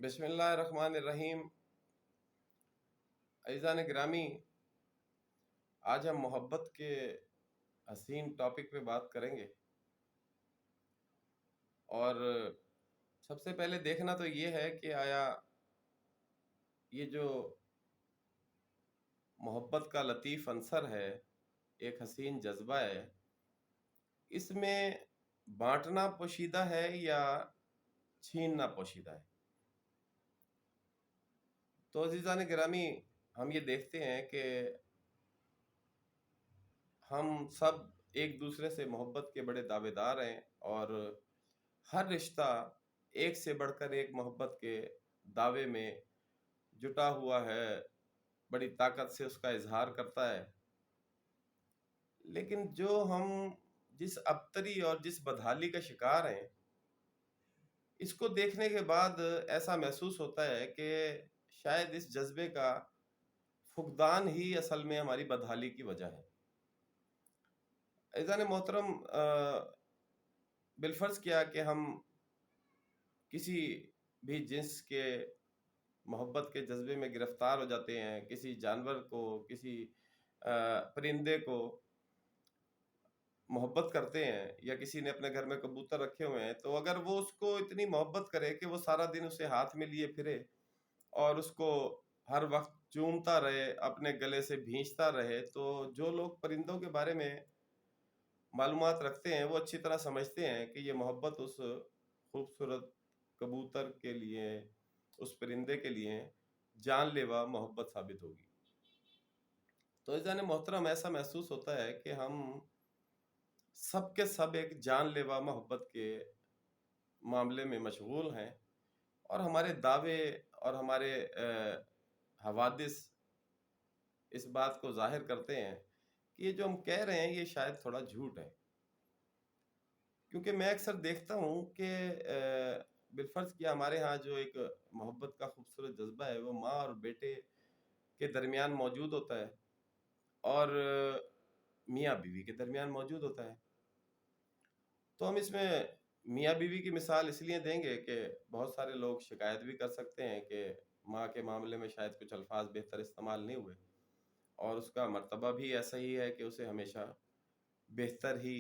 بسم اللہ الرحمن الرحیم۔ عزیزان گرامی، آج ہم محبت کے حسین ٹاپک پہ بات کریں گے، اور سب سے پہلے دیکھنا تو یہ ہے کہ آیا یہ جو محبت کا لطیف عنصر ہے، ایک حسین جذبہ ہے، اس میں بانٹنا پوشیدہ ہے یا چھیننا پوشیدہ ہے؟ تو عزیزان گرامی، ہم یہ دیکھتے ہیں کہ ہم سب ایک دوسرے سے محبت کے بڑے دعوے دار ہیں، اور ہر رشتہ ایک سے بڑھ کر ایک محبت کے دعوے میں جٹا ہوا ہے، بڑی طاقت سے اس کا اظہار کرتا ہے۔ لیکن جس ابتری اور جس بدحالی کا شکار ہیں، اس کو دیکھنے کے بعد ایسا محسوس ہوتا ہے کہ شاید اس جذبے کا فقدان ہی اصل میں ہماری بدحالی کی وجہ ہے۔ عزیزان محترم، بالفرض کیا کہ ہم کسی بھی جنس کے محبت کے جذبے میں گرفتار ہو جاتے ہیں، کسی جانور کو، کسی پرندے کو محبت کرتے ہیں، یا کسی نے اپنے گھر میں کبوتر رکھے ہوئے ہیں، تو اگر وہ اس کو اتنی محبت کرے کہ وہ سارا دن اسے ہاتھ میں لیے پھرے اور اس کو ہر وقت چومتا رہے، اپنے گلے سے بھینچتا رہے، تو جو لوگ پرندوں کے بارے میں معلومات رکھتے ہیں وہ اچھی طرح سمجھتے ہیں کہ یہ محبت اس خوبصورت کبوتر کے لیے، اس پرندے کے لیے جان لیوا محبت ثابت ہوگی۔ تو عزیزان محترم، ایسا محسوس ہوتا ہے کہ ہم سب کے سب ایک جان لیوا محبت کے معاملے میں مشغول ہیں، اور ہمارے دعوے اور ہمارے حوادث اس بات کو ظاہر کرتے ہیں کہ یہ جو ہم کہہ رہے ہیں یہ شاید تھوڑا جھوٹ ہے۔ کیونکہ میں اکثر دیکھتا ہوں کہ بالفرض کیا ہمارے ہاں جو ایک محبت کا خوبصورت جذبہ ہے، وہ ماں اور بیٹے کے درمیان موجود ہوتا ہے، اور میاں بیوی کے درمیان موجود ہوتا ہے۔ تو ہم اس میں میاں بیوی کی مثال اس لیے دیں گے کہ بہت سارے لوگ شکایت بھی کر سکتے ہیں کہ ماں کے معاملے میں شاید کچھ الفاظ بہتر استعمال نہیں ہوئے، اور اس کا مرتبہ بھی ایسا ہی ہے کہ اسے ہمیشہ بہتر ہی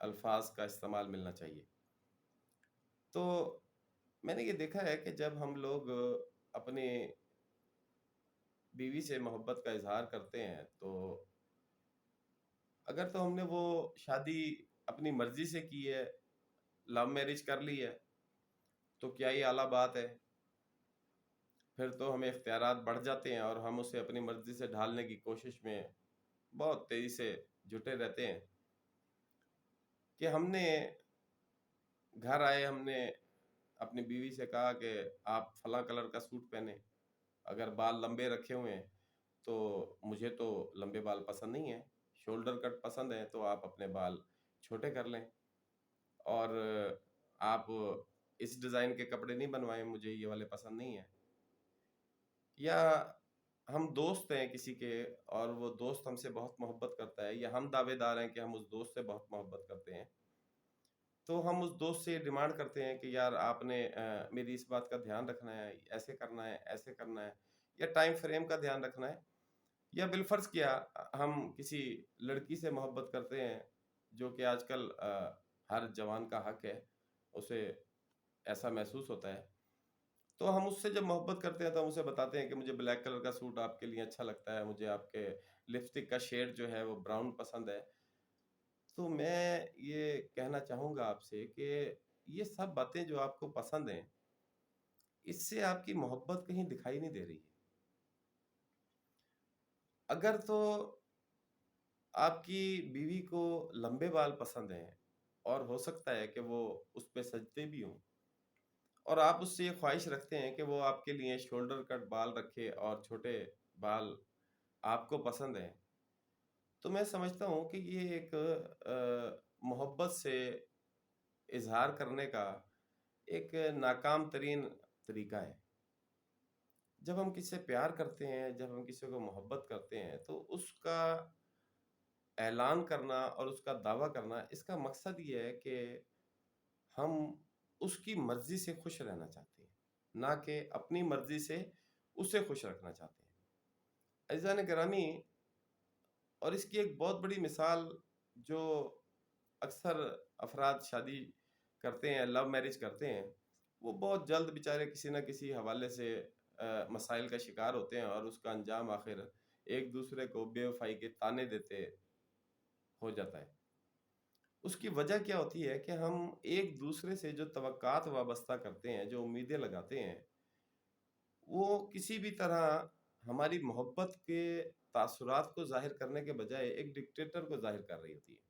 الفاظ کا استعمال ملنا چاہیے۔ تو میں نے یہ دیکھا ہے کہ جب ہم لوگ اپنی بیوی سے محبت کا اظہار کرتے ہیں، تو اگر تو ہم نے وہ شادی اپنی مرضی سے کی ہے، لو میرج کر لی ہے، تو کیا یہ اعلیٰ بات ہے؟ پھر تو ہمیں اختیارات بڑھ جاتے ہیں، اور ہم اسے اپنی مرضی سے ڈھالنے کی کوشش میں بہت تیزی سے جٹے رہتے ہیں کہ ہم نے گھر آئے، ہم نے اپنی بیوی سے کہا کہ آپ فلاں کلر کا سوٹ پہنیں، اگر بال لمبے رکھے ہوئے ہیں تو مجھے تو لمبے بال پسند نہیں ہیں، شولڈر کٹ پسند ہے، تو آپ اپنے بال چھوٹے کر لیں، اور آپ اس ڈیزائن کے کپڑے نہیں بنوائیں، مجھے یہ والے پسند نہیں ہیں۔ یا ہم دوست ہیں کسی کے، اور وہ دوست ہم سے بہت محبت کرتا ہے، یا ہم دعوے دار ہیں کہ ہم اس دوست سے بہت محبت کرتے ہیں، تو ہم اس دوست سے یہ ڈیمانڈ کرتے ہیں کہ یار آپ نے میری اس بات کا دھیان رکھنا ہے، ایسے کرنا ہے، ایسے کرنا ہے، یا ٹائم فریم کا دھیان رکھنا ہے۔ یا بالفرض کیا ہم کسی لڑکی سے محبت کرتے ہیں، جو کہ آج کل ہر جوان کا حق ہے، اسے ایسا محسوس ہوتا ہے، تو ہم اس سے جب محبت کرتے ہیں تو ہم اسے بتاتے ہیں کہ مجھے بلیک کلر کا سوٹ آپ کے لیے اچھا لگتا ہے، مجھے آپ کے لپسٹک کا شیڈ جو ہے وہ براؤن پسند ہے۔ تو میں یہ کہنا چاہوں گا آپ سے کہ یہ سب باتیں جو آپ کو پسند ہیں، اس سے آپ کی محبت کہیں دکھائی نہیں دے رہی ہے۔ اگر تو آپ کی بیوی کو لمبے بال پسند ہیں، اور ہو سکتا ہے کہ وہ اس پہ سجتے بھی ہوں، اور آپ اس سے یہ خواہش رکھتے ہیں کہ وہ آپ کے لیے شولڈر کٹ بال رکھے اور چھوٹے بال آپ کو پسند ہیں، تو میں سمجھتا ہوں کہ یہ ایک محبت سے اظہار کرنے کا ایک ناکام ترین طریقہ ہے۔ جب ہم کسی سے پیار کرتے ہیں، جب ہم کسی کو محبت کرتے ہیں، تو اس کا اعلان کرنا اور اس کا دعویٰ کرنا، اس کا مقصد یہ ہے کہ ہم اس کی مرضی سے خوش رہنا چاہتے ہیں۔ نہ کہ اپنی مرضی سے اسے خوش رکھنا چاہتے ہیں۔ عزیزان گرامی، اور اس کی ایک بہت بڑی مثال جو اکثر افراد شادی کرتے ہیں، لو میرج کرتے ہیں، وہ بہت جلد بیچارے کسی نہ کسی حوالے سے مسائل کا شکار ہوتے ہیں، اور اس کا انجام آخر ایک دوسرے کو بے وفائی کے طعنے دیتے ہو جاتا ہے۔ اس کی وجہ کیا ہوتی ہے کہ ہم ایک دوسرے سے جو توقعات وابستہ کرتے ہیں، جو امیدیں لگاتے ہیں، وہ کسی بھی طرح ہماری محبت کے تاثرات کو ظاہر کرنے کے بجائے ایک ڈکٹیٹر کو ظاہر کر رہی ہوتی ہے۔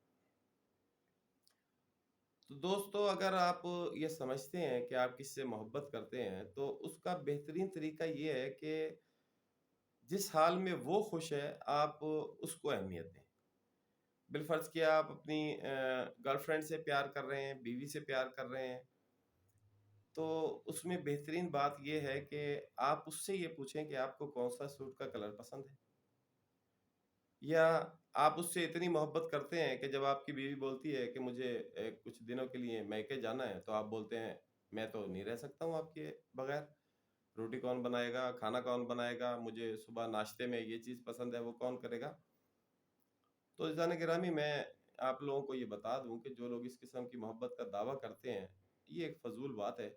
تو دوستو، اگر آپ یہ سمجھتے ہیں کہ آپ کس سے محبت کرتے ہیں، تو اس کا بہترین طریقہ یہ ہے کہ جس حال میں وہ خوش ہے آپ اس کو اہمیت دیں۔ بالفرض کیا آپ اپنی گرل فرینڈ سے پیار کر رہے ہیں، بیوی سے پیار کر رہے ہیں، تو اس میں بہترین بات یہ ہے کہ آپ اس سے یہ پوچھیں کہ آپ کو کون سا سوٹ کا کلر پسند ہے۔ یا آپ اس سے اتنی محبت کرتے ہیں کہ جب آپ کی بیوی بولتی ہے کہ مجھے کچھ دنوں کے لیے میکے جانا ہے، تو آپ بولتے ہیں میں تو نہیں رہ سکتا ہوں آپ کے بغیر، روٹی کون بنائے گا، کھانا کون بنائے گا، مجھے صبح ناشتے میں یہ چیز پسند ہے، وہ کون کرے گا۔ تو عزیزان گرامی، میں آپ لوگوں کو یہ بتا دوں کہ جو لوگ اس قسم کی محبت کا دعویٰ کرتے ہیں، یہ ایک فضول بات ہے۔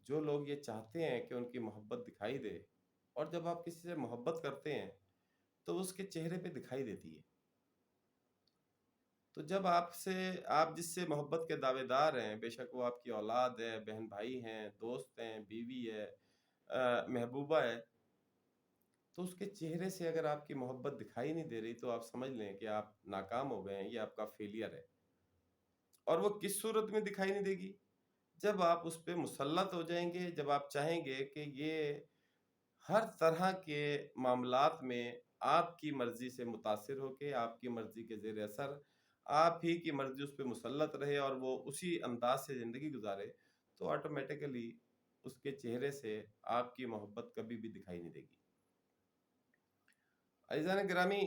جو لوگ یہ چاہتے ہیں کہ ان کی محبت دکھائی دے، اور جب آپ کسی سے محبت کرتے ہیں تو اس کے چہرے پہ دکھائی دیتی ہے۔ تو جب آپ جس سے محبت کے دعوے دار ہیں، بے شک وہ آپ کی اولاد ہے، بہن بھائی ہیں، دوست ہیں، بیوی ہے، محبوبہ ہے، تو اس کے چہرے سے اگر آپ کی محبت دکھائی نہیں دے رہی تو آپ سمجھ لیں کہ آپ ناکام ہو گئے ہیں، یہ آپ کا فیلئر ہے۔ اور وہ کس صورت میں دکھائی نہیں دے گی؟ جب آپ اس پہ مسلط ہو جائیں گے، جب آپ چاہیں گے کہ یہ ہر طرح کے معاملات میں آپ کی مرضی سے متاثر ہو کے، آپ کی مرضی کے زیر اثر، آپ ہی کی مرضی اس پہ مسلط رہے اور وہ اسی انداز سے زندگی گزارے، تو آٹومیٹیکلی اس کے چہرے سے آپ کی محبت کبھی بھی دکھائی نہیں دے گی۔ عزیزان گرامی،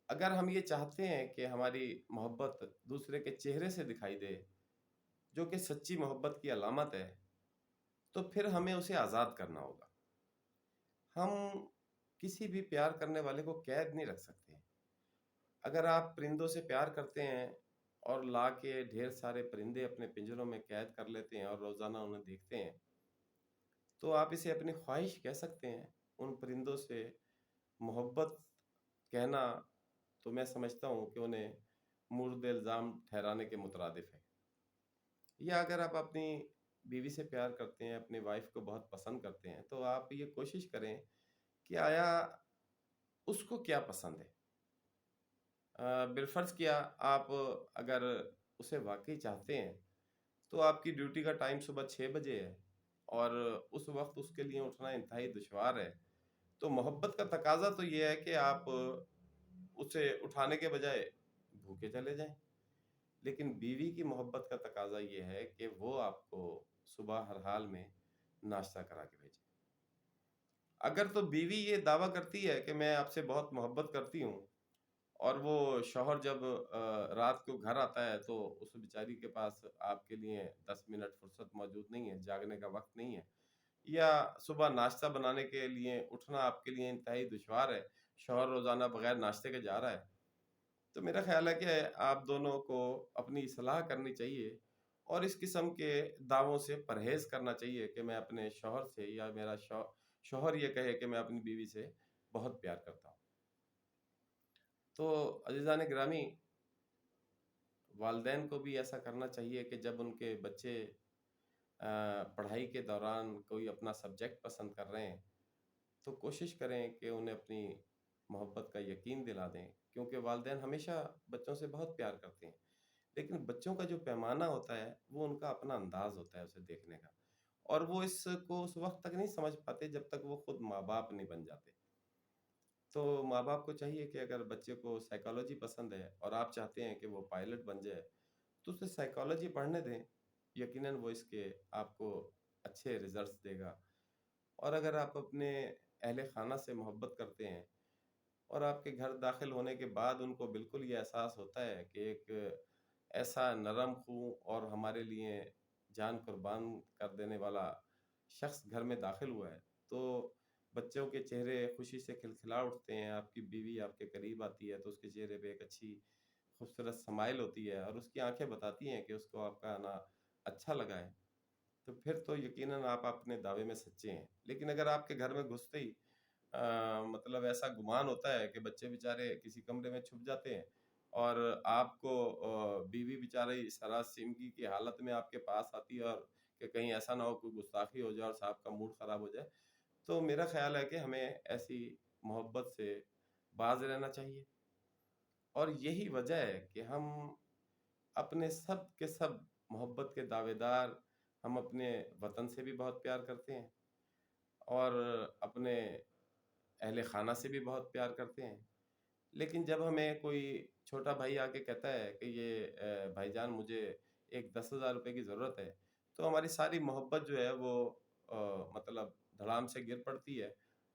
اگر ہم یہ چاہتے ہیں کہ ہماری محبت دوسرے کے چہرے سے دکھائی دے، جو کہ سچی محبت کی علامت ہے، تو پھر ہمیں اسے آزاد کرنا ہوگا۔ ہم کسی بھی پیار کرنے والے کو قید نہیں رکھ سکتے۔ اگر آپ پرندوں سے پیار کرتے ہیں اور لا کے ڈھیر سارے پرندے اپنے پنجروں میں قید کر لیتے ہیں اور روزانہ انہیں دیکھتے ہیں، تو آپ اسے اپنی خواہش کہہ سکتے ہیں۔ ان پرندوں سے محبت کہنا تو میں سمجھتا ہوں کہ انہیں مورد الزام ٹھہرانے کے مترادف ہے۔ یا اگر آپ اپنی بیوی سے پیار کرتے ہیں، اپنی وائف کو بہت پسند کرتے ہیں، تو آپ یہ کوشش کریں کہ آیا اس کو کیا پسند ہے۔ بالفرض کیا آپ اگر اسے واقعی چاہتے ہیں، تو آپ کی ڈیوٹی کا ٹائم صبح 6 بجے ہے اور اس وقت اس کے لیے اٹھنا انتہائی دشوار ہے، تو محبت کا تقاضا تو یہ ہے کہ آپ اسے اٹھانے کے بجائے بھوکے چلے جائیں۔ لیکن بیوی کی محبت کا تقاضا یہ ہے کہ وہ آپ کو صبح ہر حال میں ناشتہ کرا کے بھیجے۔ اگر تو بیوی یہ دعویٰ کرتی ہے کہ میں آپ سے بہت محبت کرتی ہوں، اور وہ شوہر جب رات کو گھر آتا ہے تو اس بیچاری کے پاس آپ کے لیے 10 منٹ فرصت موجود نہیں ہے، جاگنے کا وقت نہیں ہے، یا صبح ناشتہ بنانے کے لیے اٹھنا آپ کے لیے انتہائی دشوار ہے، شوہر روزانہ بغیر ناشتے کے جا رہا ہے، تو میرا خیال ہے کہ آپ دونوں کو اپنی اصلاح کرنی چاہیے اور اس قسم کے دعووں سے پرہیز کرنا چاہیے کہ میں اپنے شوہر سے، یا میرا شوہر یہ کہے کہ میں اپنی بیوی سے بہت پیار کرتا ہوں۔ تو عزیزان گرامی، والدین کو بھی ایسا کرنا چاہیے کہ جب ان کے بچے پڑھائی کے دوران کوئی اپنا سبجیکٹ پسند کر رہے ہیں، تو کوشش کریں کہ انہیں اپنی محبت کا یقین دلا دیں، کیونکہ والدین ہمیشہ بچوں سے بہت پیار کرتے ہیں، لیکن بچوں کا جو پیمانہ ہوتا ہے وہ ان کا اپنا انداز ہوتا ہے اسے دیکھنے کا، اور وہ اس کو اس وقت تک نہیں سمجھ پاتے جب تک وہ خود ماں باپ نہیں بن جاتے۔ تو ماں باپ کو چاہیے کہ اگر بچے کو سائیکالوجی پسند ہے اور آپ چاہتے ہیں کہ وہ پائلٹ بن جائے، تو اسے سائیکالوجی پڑھنے دیں، یقیناً وہ اس کے آپ کو اچھے رزلٹس دے گا۔ اور اگر آپ اپنے اہل خانہ سے محبت کرتے ہیں اور آپ کے گھر داخل ہونے کے بعد ان کو بالکل یہ احساس ہوتا ہے کہ ایک ایسا نرم خوں اور ہمارے لیے جان قربان کر دینے والا شخص گھر میں داخل ہوا ہے تو بچوں کے چہرے خوشی سے کھلکھلا اٹھتے ہیں، آپ کی بیوی آپ کے قریب آتی ہے تو اس کے چہرے پہ ایک اچھی خوبصورت سمائل ہوتی ہے اور اس کی آنکھیں بتاتی ہیں کہ اس کو آپ کا آنا اچھا لگا ہے، تو پھر تو یقیناً آپ اپنے دعوے میں سچے ہیں۔ لیکن اگر آپ کے گھر میں گھستے ہی مطلب ایسا گمان ہوتا ہے کہ بچے بیچارے کسی کمرے میں چھپ جاتے ہیں اور آپ کو بیوی بیچارے سراسیمگی کی حالت میں آپ کے پاس آتی ہے اور کہ کہیں ایسا نہ ہو کوئی گستاخی ہو جائے اور صاحب کا موڈ خراب ہو جائے، تو میرا خیال ہے کہ ہمیں ایسی محبت سے باز رہنا چاہیے۔ اور یہی وجہ ہے کہ ہم اپنے سب کے سب محبت کے دعوے دار، ہم اپنے وطن سے بھی بہت پیار کرتے ہیں اور اپنے اہل خانہ سے بھی بہت پیار کرتے ہیں، لیکن جب ہمیں کوئی چھوٹا بھائی آ کے کہتا ہے کہ یہ بھائی جان مجھے ایک 10,000 روپے کی ضرورت ہے، تو ہماری ساری محبت جو ہے وہ مطلب دھڑام سے گر پڑتی ہے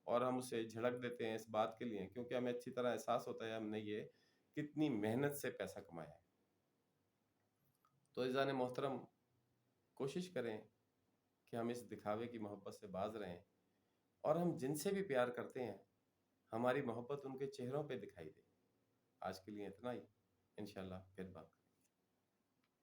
اور ہم اسے جھڑک دیتے ہیں اس بات کے لیے، کیونکہ ہمیں اچھی طرح احساس ہوتا ہے ہم نے یہ کتنی محنت سے پیسہ کمایا ہے۔ تو عزیزان محترم، کوشش کریں کہ ہم اس دکھاوے کی محبت سے باز رہیں اور ہم جن سے بھی پیار کرتے ہیں ہماری محبت ان کے چہروں پہ دکھائی دے۔ آج کے لیے اتنا ہی، انشاءاللہ پھر بات کریں۔